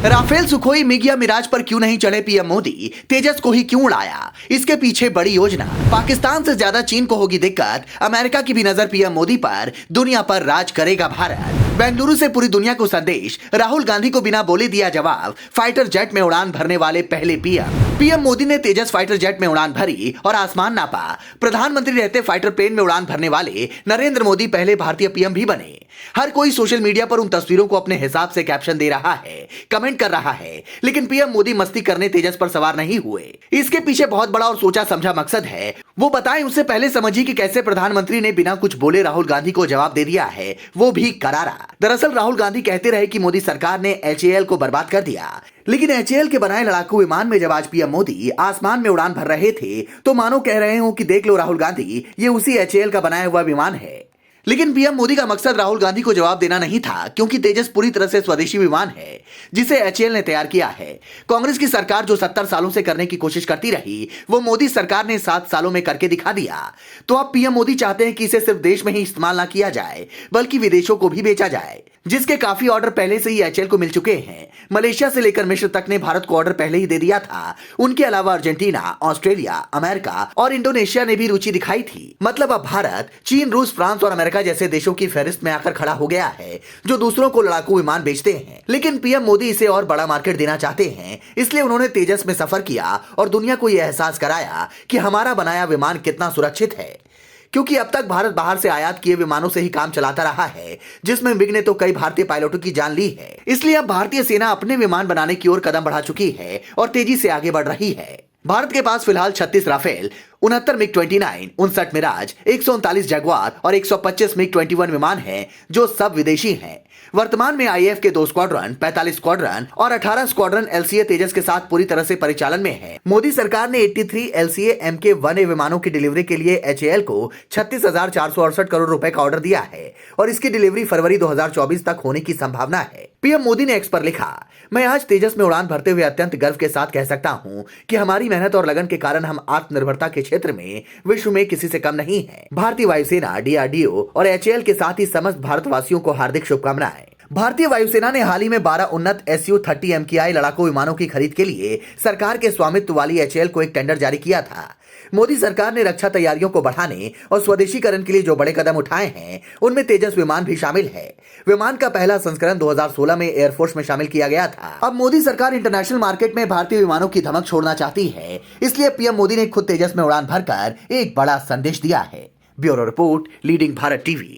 Rafale, Sukhoi, MiG या मिराज पर क्यों नहीं चढ़े पीएम मोदी? तेजस को ही क्यों उड़ाया? इसके पीछे बड़ी योजना। पाकिस्तान से ज्यादा चीन को होगी दिक्कत, अमेरिका की भी नजर पीएम मोदी पर, दुनिया पर राज करेगा भारत। बेंगलुरु से पूरी दुनिया को संदेश, राहुल गांधी को बिना बोले दिया जवाब, फाइटर जेट में उड़ान भरने वाले पहले पीएम मोदी ने तेजस फाइटर जेट में उड़ान भरी और आसमान नापा। प्रधानमंत्री रहते फाइटर प्लेन में उड़ान भरने वाले नरेंद्र मोदी पहले भारतीय पीएम भी बने। हर कोई सोशल मीडिया पर उन तस्वीरों को अपने हिसाब से कैप्शन दे रहा है, कमेंट कर रहा है, लेकिन पीएम मोदी मस्ती करने तेजस पर सवार नहीं हुए। इसके पीछे बहुत बड़ा और सोचा समझा मकसद है, वो बताएं उससे पहले समझिए कि कैसे प्रधानमंत्री ने बिना कुछ बोले राहुल गांधी को जवाब दे दिया है, वो भी करारा। दरअसल राहुल गांधी कहते रहे कि मोदी सरकार ने HAL को बर्बाद कर दिया, लेकिन HAL के बनाए लड़ाकू विमान में जब आज पीएम मोदी आसमान में उड़ान भर रहे थे तो मानो कह रहे हो कि देख लो राहुल गांधी, ये उसी HAL का बनाया हुआ विमान है। लेकिन पीएम मोदी का मकसद राहुल गांधी को जवाब देना नहीं था, क्योंकि तेजस पूरी तरह से स्वदेशी विमान है जिसे HAL ने तैयार किया है। कांग्रेस की सरकार जो 70 सालों से करने की कोशिश करती रही, वो मोदी सरकार ने 7 सालों में करके दिखा दिया। तो अब पीएम मोदी चाहते हैं कि इसे सिर्फ देश में ही इस्तेमाल ना किया जाए, बल्कि विदेशों को भी बेचा जाए, जिसके काफी ऑर्डर पहले से ही HAL को मिल चुके हैं। मलेशिया से लेकर मिस्र तक ने भारत को ऑर्डर पहले ही दे दिया था। उनके अलावा अर्जेंटीना, ऑस्ट्रेलिया, अमेरिका और इंडोनेशिया ने भी रुचि दिखाई थी। मतलब अब भारत चीन, रूस, फ्रांस और अमेरिका जैसे देशों की फहरिस्त में आकर खड़ा हो गया है, जो दूसरों को लड़ाकू विमान बेचते हैं। लेकिन पीएम मोदी इसे और बड़ा मार्केट देना चाहते हैं, इसलिए उन्होंने तेजस में सफर किया और दुनिया को यह एहसास कराया कि हमारा बनाया विमान कितना सुरक्षित है। क्योंकि अब तक भारत बाहर से आयात किए विमानों से ही काम चलाता रहा है, जिसमें मिग ने तो कई भारतीय पायलटों की जान ली है। इसलिए अब भारतीय सेना अपने विमान बनाने की ओर कदम बढ़ा चुकी है और तेजी से आगे बढ़ रही है। भारत के पास फिलहाल 36 राफेल, 69 मिग-29, 59 मिराज, 139 जगुआर और 125 मिग-21 विमान हैं, जो सब विदेशी हैं। वर्तमान में IAF के 2 स्क्वाड्रन, 45 स्क्वाड्रन और 18 स्क्वाड्रन LCA तेजस के साथ पूरी तरह से परिचालन में है। मोदी सरकार ने 83 LCA Mk-1A विमानों की डिलीवरी के लिए HAL को 36,468 करोड़ रुपए का ऑर्डर दिया है और इसकी डिलीवरी फरवरी 2024 तक होने की संभावना है। पीएम मोदी ने एक्स पर लिखा, मैं आज तेजस में उड़ान भरते हुए अत्यंत गर्व के साथ कह सकता हूं कि हमारी मेहनत और लगन के कारण हम आत्मनिर्भरता के क्षेत्र में विश्व में किसी से कम नहीं है। भारतीय वायुसेना, DRDO और HAL के साथ ही समस्त भारतवासियों को हार्दिक शुभकामनाएं। भारतीय वायुसेना ने हाल ही में 12 उन्नत Su-30 MKI लड़ाकू विमानों की खरीद के लिए सरकार के स्वामित्व वाली HAL को एक टेंडर जारी किया था। मोदी सरकार ने रक्षा तैयारियों को बढ़ाने और स्वदेशीकरण के लिए जो बड़े कदम उठाए हैं, उनमें तेजस विमान भी शामिल है। विमान का पहला संस्करण 2016 में एयरफोर्स में शामिल किया गया था। अब मोदी सरकार इंटरनेशनल मार्केट में भारतीय विमानों की धमक छोड़ना चाहती है, इसलिए पीएम मोदी ने खुद तेजस में उड़ान भरकर एक बड़ा संदेश दिया है। Bureau report, leading Bharat TV.